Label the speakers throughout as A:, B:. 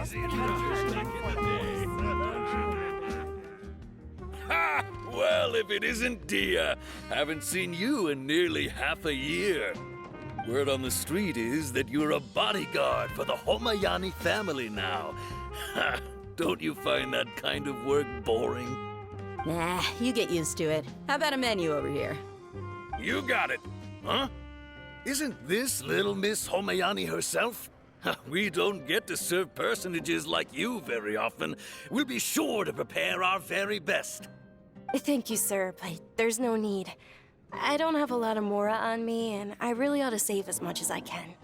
A: crazy adventures back in the day. Ha! Well, if it isn't DEHYA, haven't seen you in nearly half a year. Word on the street is that you're a bodyguard for the Homayani family now. Ha! Don't you find that kind of work boring?
B: Nah, you get used to it. How about a menu over here?
A: You got it, huh? Isn't this little Miss Homayani herself? We don't get to serve personages like you very often. We'll be sure to prepare our very best.
C: Thank you, sir, but there's no need. I don't have a lot of Mora on me, and I really ought to save as much as I can.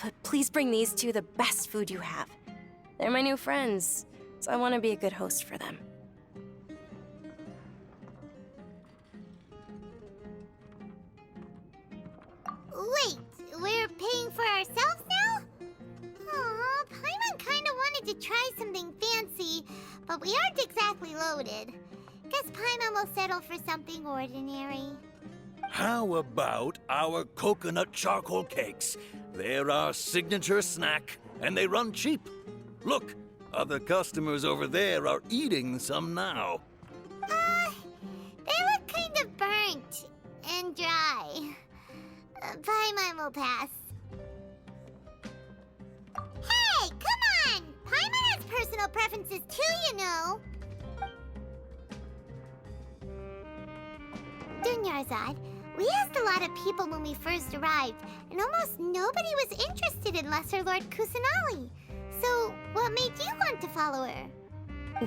C: But please bring these two the best food you have. They're my new friends, so I want to be a good host for them.
D: Wait, we're paying for ourselves now? Aw, Paimon kinda wanted to try something fancy, but we aren't exactly loaded. Guess Paimon will settle for something ordinary.
A: How about our coconut charcoal cakes? They're our signature snack, and they run cheap. Look, other customers over there are eating some now.
D: They look kind of burnt and dry. Paimon will pass. Hey, come on! Paimon has personal preferences too, you know. Dunyarzad, we asked a lot of people when we first arrived, and almost nobody was interested in Lesser Lord Kusanali. So, what made you want to follow her?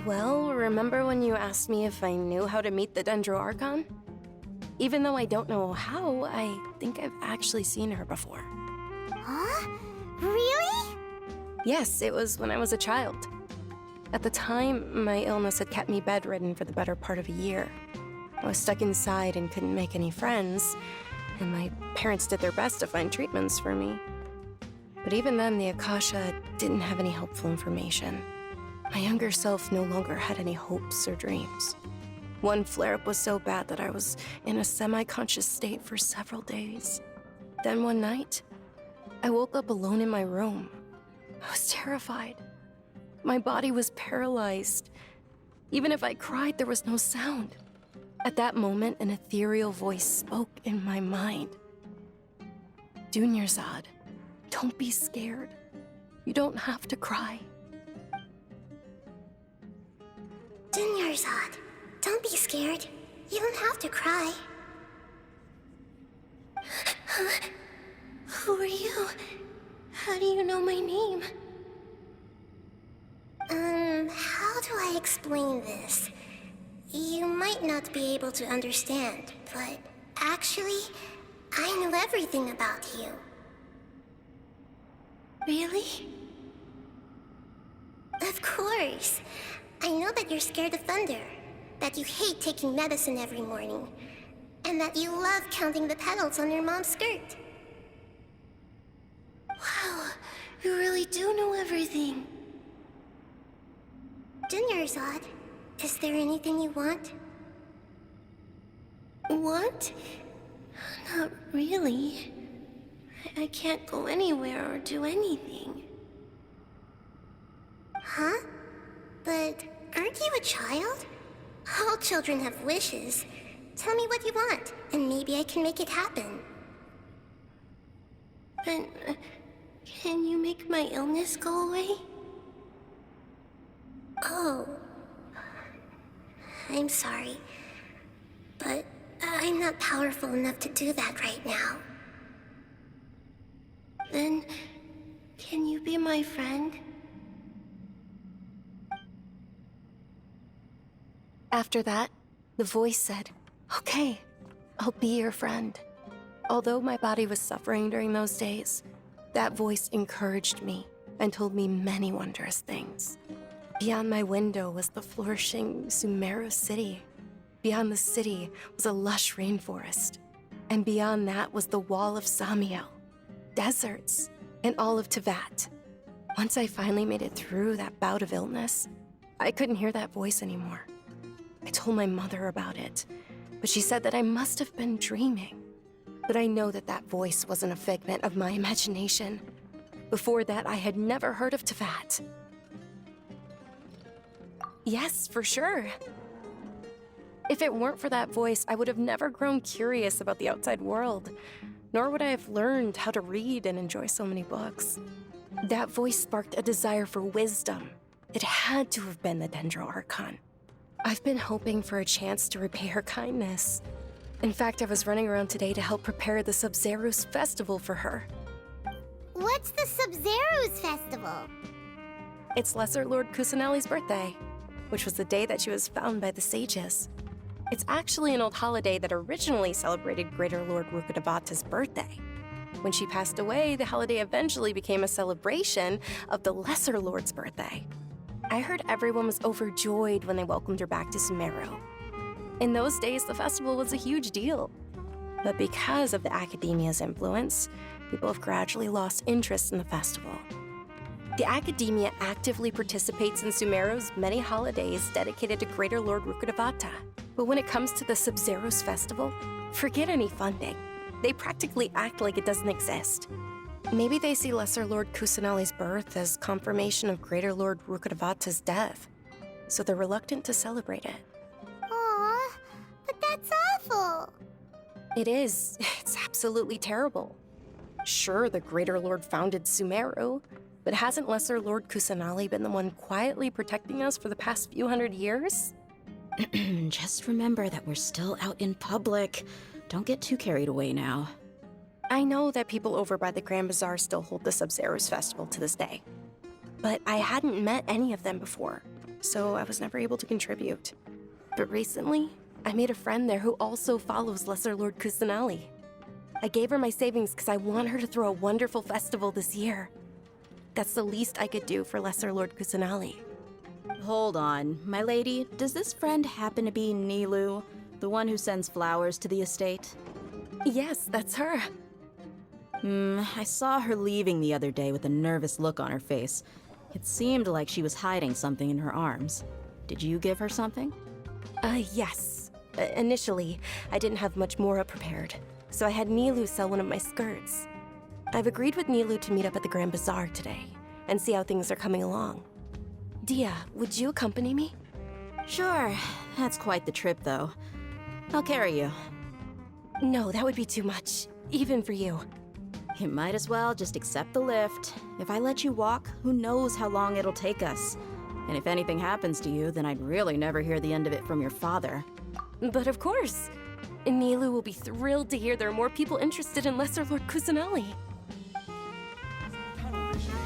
C: Well, remember when you asked me if I knew how to meet the Dendro Archon? Even though I don't know how, I think I've actually seen her before.
D: Huh? Really?
C: Yes, it was when I was a child. At the time, my illness had kept me bedridden for the better part of a year. I was stuck inside and couldn't make any friends, and my parents did their best to find treatments for me. But even then, the Akasha didn't have any helpful information. My younger self no longer had any hopes or dreams. One flare-up was so bad that I was in a semi-conscious state for several days. Then one night, I woke up alone in my room. I was terrified. My body was paralyzed. Even if I cried, there was no sound. At that moment, an ethereal voice spoke in my mind. Dunyarzad, don't be scared. You don't have to cry.
D: Dunyarzad, don't be scared. You don't have to cry. Who are you? How do you know my name? How do I explain this? You might not be able to understand, but actually, I know everything about you. Really? Of course. I know that you're scared of thunder, that you hate taking medicine every morning, and that you love counting the petals on your mom's skirt. Wow, you really do know everything. Dunyarzad, is there anything you want? Want? Not really. I can't go anywhere or do anything. Huh? But aren't you a child? All children have wishes. Tell me what you want, and maybe I can make it happen. But can you make my illness go away? Oh. I'm sorry, but I'm not powerful enough to do that right now. Then, can you be my friend?
C: After that, the voice said, "Okay, I'll be your friend." Although my body was suffering during those days, that voice encouraged me and told me many wondrous things. Beyond my window was the flourishing Sumeru city. Beyond the city was a lush rainforest. And beyond that was the wall of Samiel, deserts, and all of Tevat. Once I finally made it through that bout of illness, I couldn't hear that voice anymore. I told my mother about it, but she said that I must have been dreaming. But I know that that voice wasn't a figment of my imagination. Before that, I had never heard of Teyvat. Yes, for sure. If it weren't for that voice, I would have never grown curious about the outside world, nor would I have learned how to read and enjoy so many books. That voice sparked a desire for wisdom. It had to have been the Dendro Archon. I've been hoping for a chance to repay her kindness. In fact, I was running around today to help prepare the Sub-Zerus festival for her.
D: What's the Sub-Zerus festival?
C: It's Lesser Lord Kusanali's birthday, which was the day that she was found by the sages. It's actually an old holiday that originally celebrated Greater Lord Rukkhadevata's birthday. When she passed away, the holiday eventually became a celebration of the Lesser Lord's birthday. I heard everyone was overjoyed when they welcomed her back to Sumeru. In those days, the festival was a huge deal. But because of the Academia's influence, people have gradually lost interest in the festival. The Academia actively participates in Sumeru's many holidays dedicated to Greater Lord Rukkhadevata. But when it comes to the Sub-Zerus festival, forget any funding. They practically act like it doesn't exist. Maybe they see Lesser Lord Kusanali's birth as confirmation of Greater Lord Rukkhadevata's death, so they're reluctant to celebrate it.
D: Aw, but that's awful.
C: It is. It's absolutely terrible. Sure, the Greater Lord founded Sumeru, but hasn't Lesser Lord Kusanali been the one quietly protecting us for the past few hundred years?
B: Just remember that we're still out in public. Don't get too carried away now.
C: I know that people over by the Grand Bazaar still hold the Sub-Zerus festival to this day. But I hadn't met any of them before, so I was never able to contribute. But recently, I made a friend there who also follows Lesser Lord Kusanali. I gave her my savings because I want her to throw a wonderful festival this year. That's the least I could do for Lesser Lord Kusanali.
B: Hold on, my lady. Does this friend happen to be Nilou, the one who sends flowers to the estate?
C: Yes, that's her.
B: I saw her leaving the other day with a nervous look on her face. It seemed like she was hiding something in her arms. Did you give her something?
C: Yes. Initially, I didn't have much more prepared, so I had Nilou sell one of my skirts. I've agreed with Nilou to meet up at the Grand Bazaar today and see how things are coming along. DEHYA, would you accompany me?
B: Sure. That's quite the trip, though. I'll carry you.
C: No, that would be too much, even for you.
B: You might as well just accept the lift. If I let you walk, who knows how long it'll take us. And if anything happens to you, then I'd really never hear the end of it from your father.
C: But of course. Nilou will be thrilled to hear there are more people interested in Lesser Lord Kusanali.